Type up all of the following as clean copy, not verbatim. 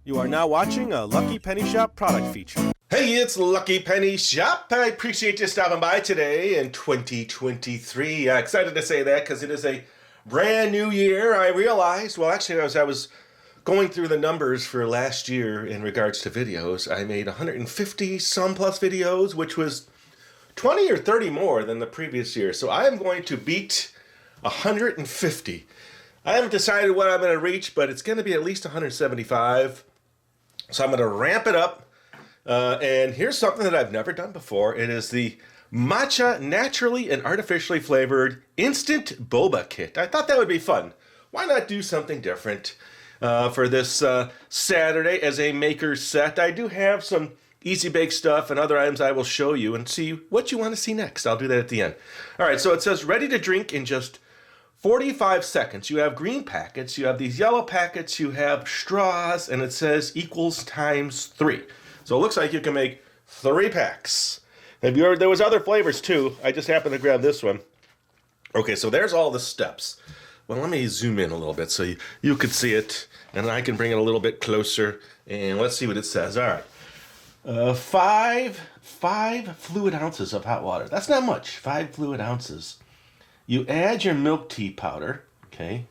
You are now watching a Lucky Penny Shop product feature. Hey, it's Lucky Penny Shop. I appreciate you stopping by today in 2023. Excited to say that because it is a brand new year. I realized, well, actually, as I was going through the numbers for last year in regards to videos, I made 150 some plus videos, which was 20 or 30 more than the previous year. So I am going to beat 150. I haven't decided what I'm going to reach, but it's going to be at least 175. So I'm going to ramp it up. And here's something that I've never done before. It is the Matcha naturally and artificially flavored instant boba kit. I thought that would be fun. Why not do something different for this Saturday as a maker's set? I do have some easy bake stuff and other items I will show you and see what you want to see next. I'll do that at the end. All right, so it says ready to drink in just 45 seconds. You have green packets, you have these yellow packets, you have straws, and it says equals times 3. So it looks like you can make 3 packs. There was other flavors too. I just happened to grab this one. Okay, so there's all the steps. Well, let me zoom in a little bit so you could see it, and I can bring it a little bit closer, and let's see what it says. All right. 5 fluid ounces of hot water. That's not much, 5 fluid ounces. You add your milk tea powder, okay,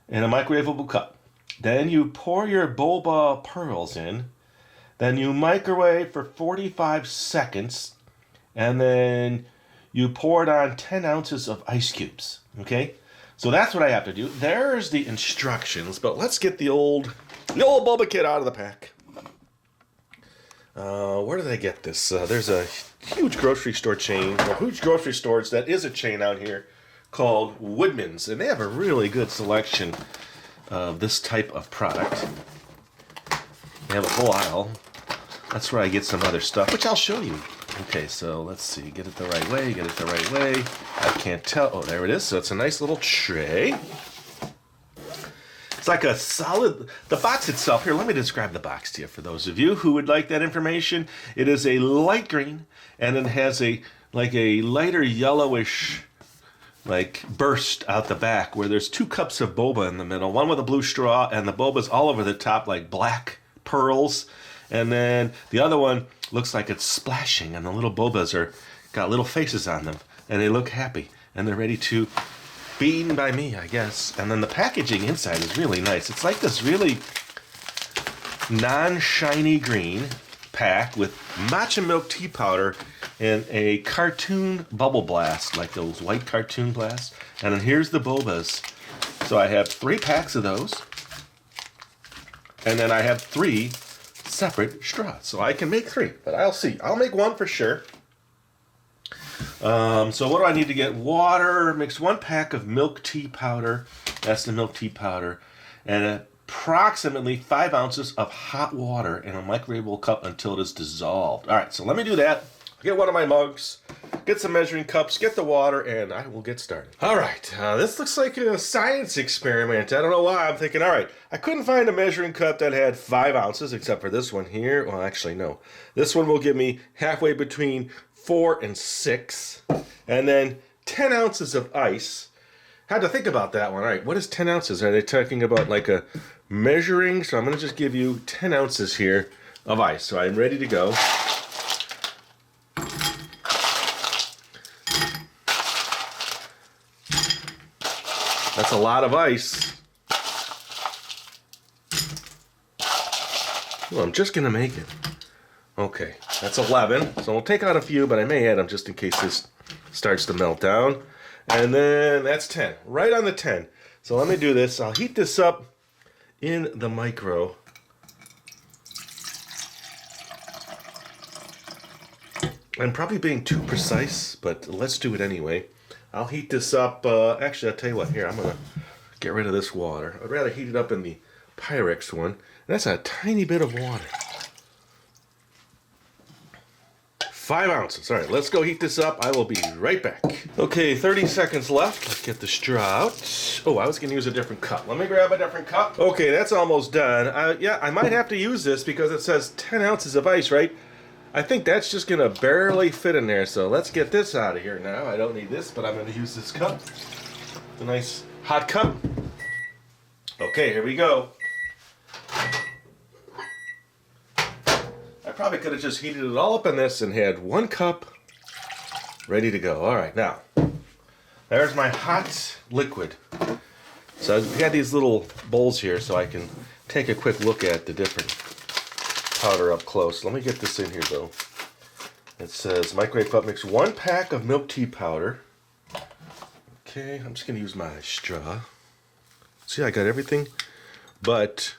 in a microwavable cup. Then you pour your boba pearls in. Then you microwave for 45 seconds. And then you pour it on 10 ounces of ice cubes, okay? So that's what I have to do. There's the instructions, but let's get the old boba kit out of the pack. Where did I get this? There's a huge grocery store chain, huge grocery stores that is a chain out here called Woodman's, and they have a really good selection of this type of product. They have a whole aisle. That's where I get some other stuff, which I'll show you. Okay, so let's see. Get it the right way, get it the right way. I can't tell. Oh, there it is. So it's a nice little tray. It's like a solid, the box itself, here, let me describe the box to you for those of you who would like that information. It is a light green, and it has a lighter yellowish, burst out the back, where there's 2 cups of boba in the middle, one with a blue straw, and the boba's all over the top like black pearls. And then the other one looks like it's splashing, and the little bobas got little faces on them, and they look happy, and they're ready to be eaten by me, I guess. And then the packaging inside is really nice. It's like this really non-shiny green pack with matcha milk tea powder and a cartoon bubble blast, like those white cartoon blasts. And then here's the bobas. So I have 3 packs of those. And then I have 3 separate straws. So I can make 3, but I'll see. I'll make 1 for sure. So what do I need to get? Water, mix 1 pack of milk tea powder, that's the milk tea powder, and approximately 5 ounces of hot water in a microwavable cup until it is dissolved. All right, so let me do that. Get one of my mugs, get some measuring cups, get the water, and I will get started. All right, this looks like a science experiment. I don't know why. I'm thinking, all right, I couldn't find a measuring cup that had 5 ounces except for this one here. Well, actually, no. This one will give me halfway between 4 and 6, and then 10 ounces of ice. Had to think about that one. All right, what is 10 ounces? Are they talking about like a measuring? So I'm going to just give you 10 ounces here of ice. So I'm ready to go. That's a lot of ice. Well, I'm just going to make it. Okay, that's 11. So we'll take out a few, but I may add them just in case this starts to melt down. And then that's 10, right on the 10. So let me do this. I'll heat this up in the micro. I'm probably being too precise, but let's do it anyway. I'll heat this up. Actually, I'll tell you what. Here, I'm going to get rid of this water. I'd rather heat it up in the Pyrex one. And that's a tiny bit of water. 5 ounces. All right, let's go heat this up. I will be right back. Okay, 30 seconds left. Let's get the straw out. Oh, I was going to use a different cup. Let me grab a different cup. Okay, that's almost done. Yeah, I might have to use this because it says 10 ounces of ice, right? I think that's just going to barely fit in there. So let's get this out of here now. I don't need this, but I'm going to use this cup. It's a nice hot cup. Okay, here we go. probably could have just heated it all up in this and had 1 cup ready to go. All right, now, there's my hot liquid. So I've got these little bowls here so I can take a quick look at the different powder up close. Let me get this in here though. It says microwave cup mix 1 pack of milk tea powder. Okay, I'm just gonna use my straw. See, I got everything, but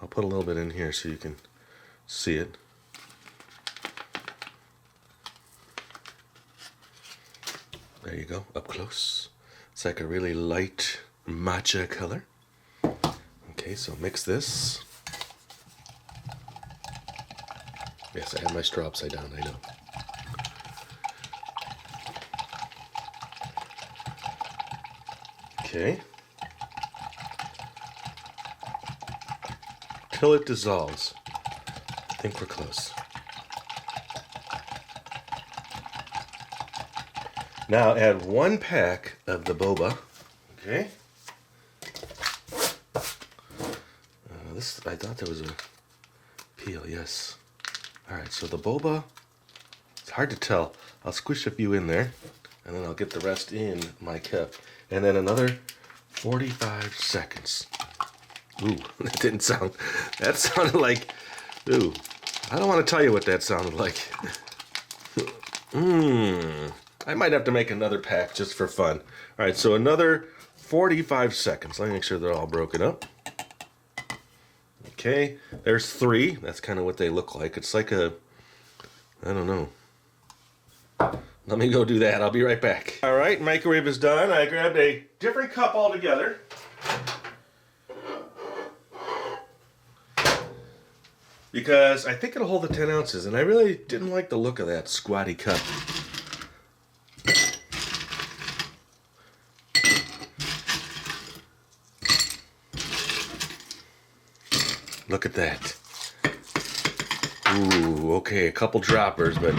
I'll put a little bit in here so you can see it. There you go, up close. It's like a really light matcha color. Okay, so mix this. Yes, I had my straw upside down, I know. Okay. Till it dissolves. I think we're close. Now add 1 pack of the boba. Okay. I thought there was a peel, yes. Alright, so the boba, it's hard to tell. I'll squish a few in there, and then I'll get the rest in my cup. And then another 45 seconds. Ooh, that didn't sound, that sounded like, ooh, I don't want to tell you what that sounded like. I might have to make another pack just for fun. All right, so another 45 seconds. Let me make sure they're all broken up. Okay, there's 3. That's kind of what they look like. It's like a, I don't know. Let me go do that. I'll be right back. All right, microwave is done. I grabbed a different cup altogether. Because I think it'll hold the 10 ounces, and I really didn't like the look of that squatty cup. Look at that. Ooh, okay, a couple droppers, but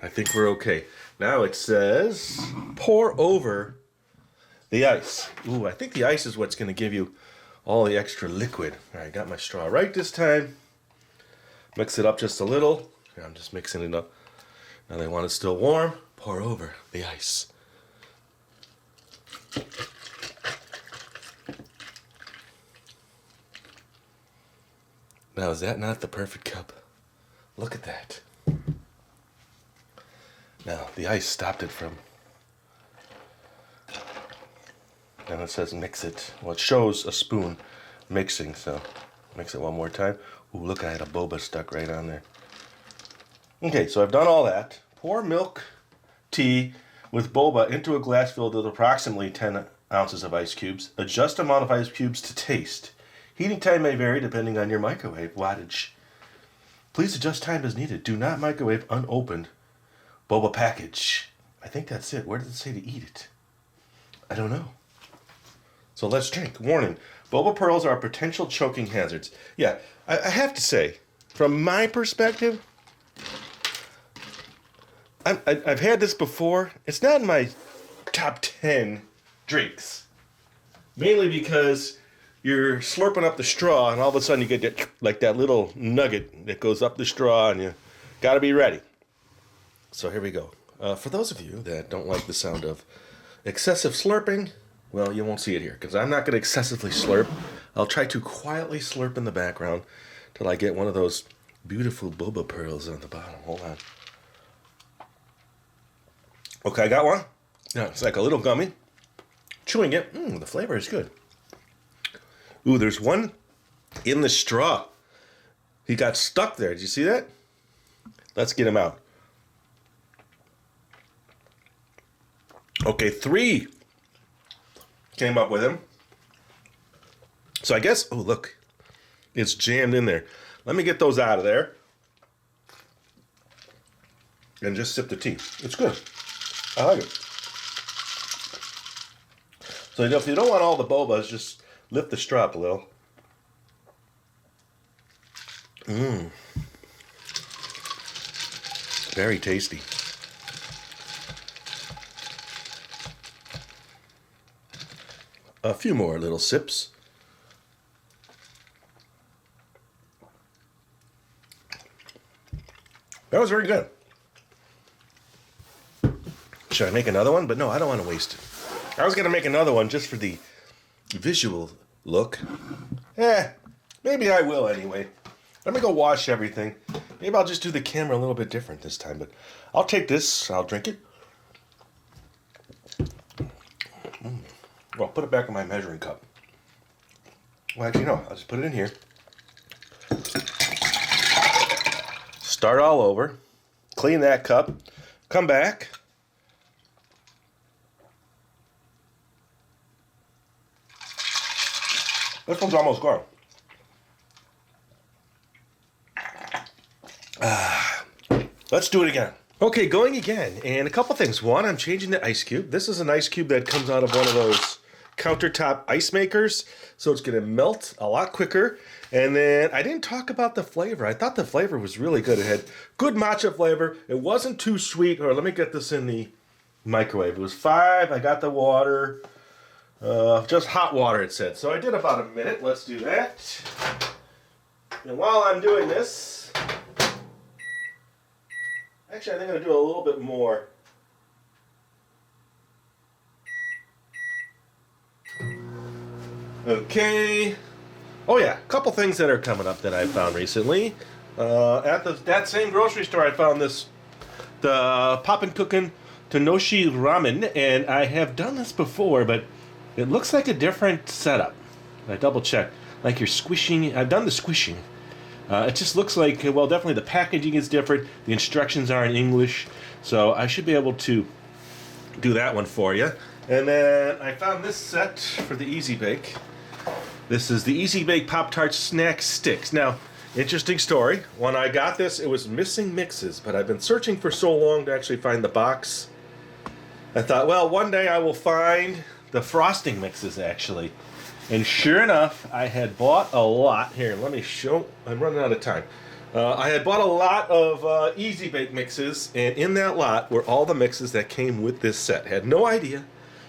I think we're okay. Now it says, pour over the ice. Ooh, I think the ice is what's going to give you all the extra liquid. All right, got my straw right this time. Mix it up just a little. Here, I'm just mixing it up. Now they want it still warm. Pour over the ice. Now, is that not the perfect cup? Look at that. Now, the ice stopped it from... And it says mix it. Well, it shows a spoon mixing, so mix it one more time. Ooh, look, I had a boba stuck right on there. Okay, so I've done all that. Pour milk tea with boba into a glass filled with approximately 10 ounces of ice cubes. Adjust amount of ice cubes to taste. Heating time may vary depending on your microwave wattage. Please adjust time as needed. Do not microwave unopened boba package. I think that's it. Where does it say to eat it? I don't know. So let's drink. Warning. Boba pearls are potential choking hazards. Yeah, I have to say, from my perspective, I've had this before. It's not in my top 10 drinks. Mainly because you're slurping up the straw and all of a sudden you get that, like that little nugget that goes up the straw and you got to be ready. So here we go. For those of you that don't like the sound of excessive slurping, well, you won't see it here because I'm not going to excessively slurp. I'll try to quietly slurp in the background till I get one of those beautiful boba pearls on the bottom. Hold on. Okay, I got one. Yeah, it's like a little gummy. Chewing it, the flavor is good. Ooh, there's one in the straw. He got stuck there. Did you see that? Let's get him out. Okay, 3 came up with him. So I guess, oh, look. It's jammed in there. Let me get those out of there. And just sip the tea. It's good. I like it. So if you don't want all the bobas, just lift the straw up a little. Very tasty. A few more little sips. That was very good. Should I make another one? But no, I don't want to waste it. I was going to make another one just for the visual look. Maybe I will anyway. Let me go wash everything. Maybe I'll just do the camera a little bit different this time. But I'll take this. I'll drink it. Well, put it back in my measuring cup. Well, actually, no. I'll just put it in here. Start all over. Clean that cup. Come back. This one's almost gone. Let's do it again. Okay, going again. And a couple things. One, I'm changing the ice cube. This is an ice cube that comes out of one of those countertop ice makers. So it's going to melt a lot quicker. And then I didn't talk about the flavor. I thought the flavor was really good. It had good matcha flavor. It wasn't too sweet. Or let me get this in the microwave. It was 5. I got the water. Just hot water, it said. So I did about a minute. Let's do that. And while I'm doing this, actually, I think I'm going to do a little bit more. Okay. Oh yeah, a couple things that are coming up that I found recently. At that same grocery store, I found the Poppin' Cookin' Tenoshi Ramen, and I have done this before, but it looks like a different setup. I double checked. Like you're squishing. I've done the squishing. It just looks like, well, definitely the packaging is different. The instructions are in English, so I should be able to do that one for you. And then I found this set for the Easy Bake. This is the Easy Bake Pop-Tart Snack Sticks. Now, interesting story. When I got this, it was missing mixes, but I've been searching for so long to actually find the box. I thought, well, one day I will find the frosting mixes, actually. And sure enough, I had bought a lot. Here, let me show. I'm running out of time. I had bought a lot of Easy Bake mixes, and in that lot were all the mixes that came with this set. Had no idea,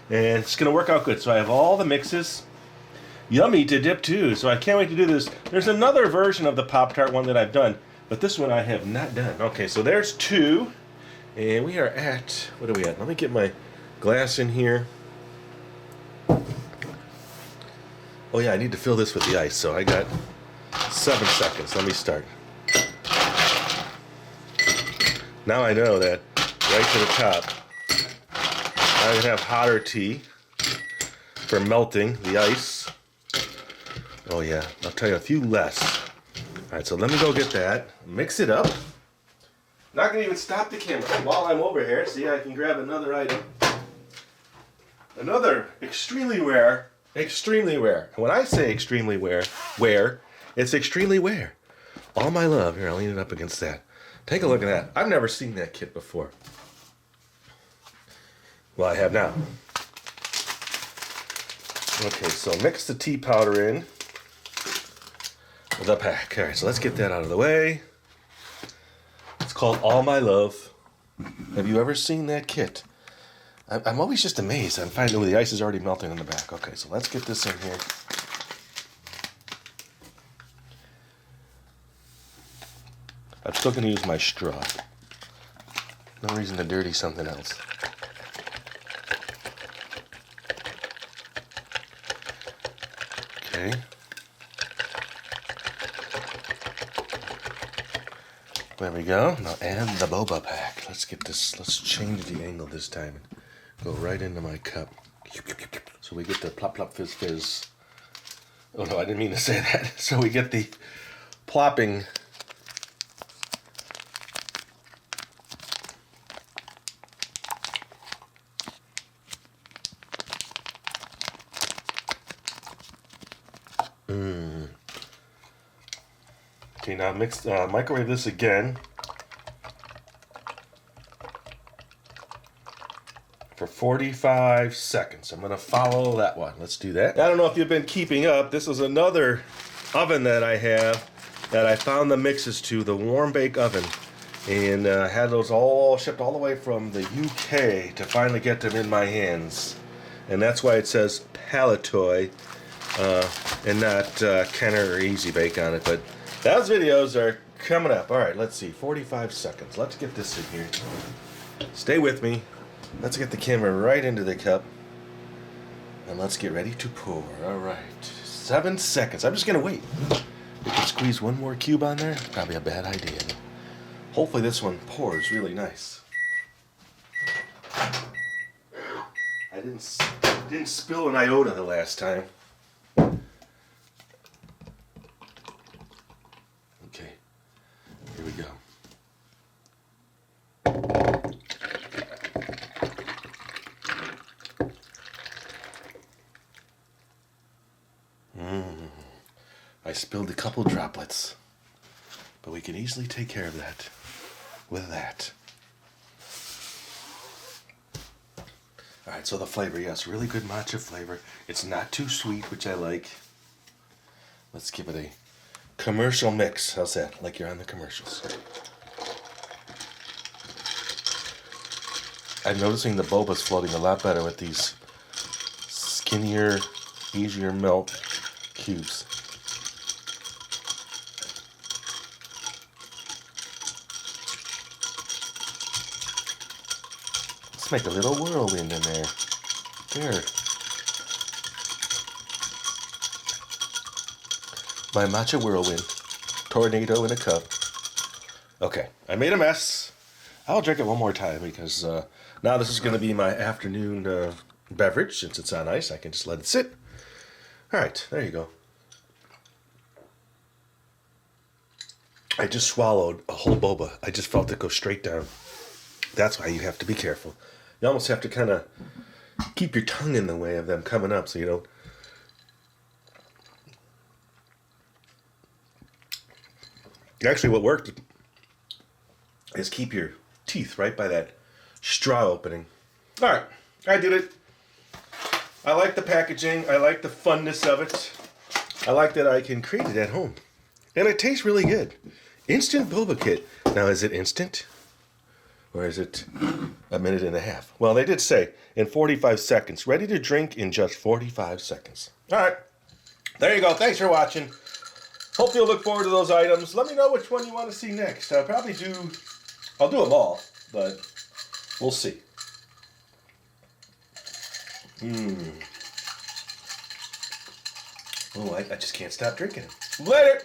and it's going to work out good. So I have all the mixes. Yummy to dip too, so I can't wait to do this. There's another version of the Pop-Tart one that I've done, but this one I have not done. Okay, so there's 2, and we are at, what are we at? Let me get my glass in here. Oh yeah, I need to fill this with the ice, so I got 7 seconds. Let me start. Now I know that right to the top, I can have hotter tea for melting the ice. Oh yeah, I'll tell you a few less. All right, so let me go get that. Mix it up. Not gonna even stop the camera while I'm over here. See, I can grab another item. Another extremely rare. Extremely rare. And when I say extremely rare, it's extremely rare. All My Love. Here, I'll lean it up against that. Take a look at that. I've never seen that kit before. Well, I have now. Okay, so mix the tea powder in with the pack. All right, so let's get that out of the way. It's called All My Love. Have you ever seen that kit? I'm always just amazed. I'm finding the ice is already melting in the back. Okay, so let's get this in here. I'm still going to use my straw. No reason to dirty something else. Okay. There we go. Now add the boba pack. Let's get this. Let's change the angle this time. Go right into my cup. So we get the plop plop fizz fizz. Oh no, I didn't mean to say that. So we get the plopping. Okay, now microwave this again for 45 seconds. I'm going to follow that one. Let's do that. I don't know if you've been keeping up. This is another oven that I have that I found the mixes to, the warm bake oven. And had those all shipped all the way from the UK to finally get them in my hands. And that's why it says Palatoy and not Kenner or Easy Bake on it. But those videos are coming up. All right, let's see. 45 seconds. Let's get this in here. Stay with me. Let's get the camera right into the cup. And let's get ready to pour. All right. 7 seconds. I'm just going to wait. If you squeeze one more cube on there, probably a bad idea. Hopefully this one pours really nice. I didn't spill an iota the last time. Okay. Here we go. I spilled a couple droplets, but we can easily take care of that with that. Alright, so the flavor, yes, really good matcha flavor. It's not too sweet, which I like. Let's give it a commercial mix. How's that? Like you're on the commercials. I'm noticing the boba's floating a lot better with these skinnier, easier melt cubes. Let's make a little whirlwind in there. There. My matcha whirlwind. Tornado in a cup. Okay, I made a mess. I'll drink it one more time because now this is going to be my afternoon beverage. Since it's on ice, I can just let it sit. All right, there you go. I just swallowed a whole boba. I just felt it go straight down. That's why you have to be careful. You almost have to kind of keep your tongue in the way of them coming up so you don't. Actually, what worked is keep your teeth right by that straw opening. All right, I did it. I like the packaging. I like the funness of it. I like that I can create it at home. And it tastes really good. Instant Boba Kit. Now, is it instant? Or is it a minute and a half? Well, they did say in 45 seconds. Ready to drink in just 45 seconds. All right. There you go. Thanks for watching. Hope you'll look forward to those items. Let me know which one you want to see next. I'll do them all, but we'll see. Oh, I just can't stop drinking it. Later.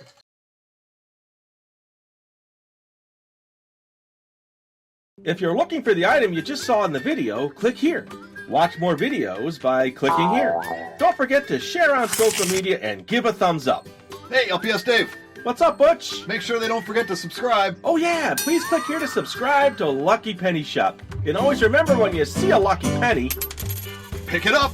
If you're looking for the item you just saw in the video, click here. Watch more videos by clicking here. Don't forget to share on social media and give a thumbs up. Hey, LPS Dave. What's up, Butch? Make sure they don't forget to subscribe. Oh yeah, please click here to subscribe to Lucky Penny Shop. And always remember, when you see a lucky penny, Pick it up.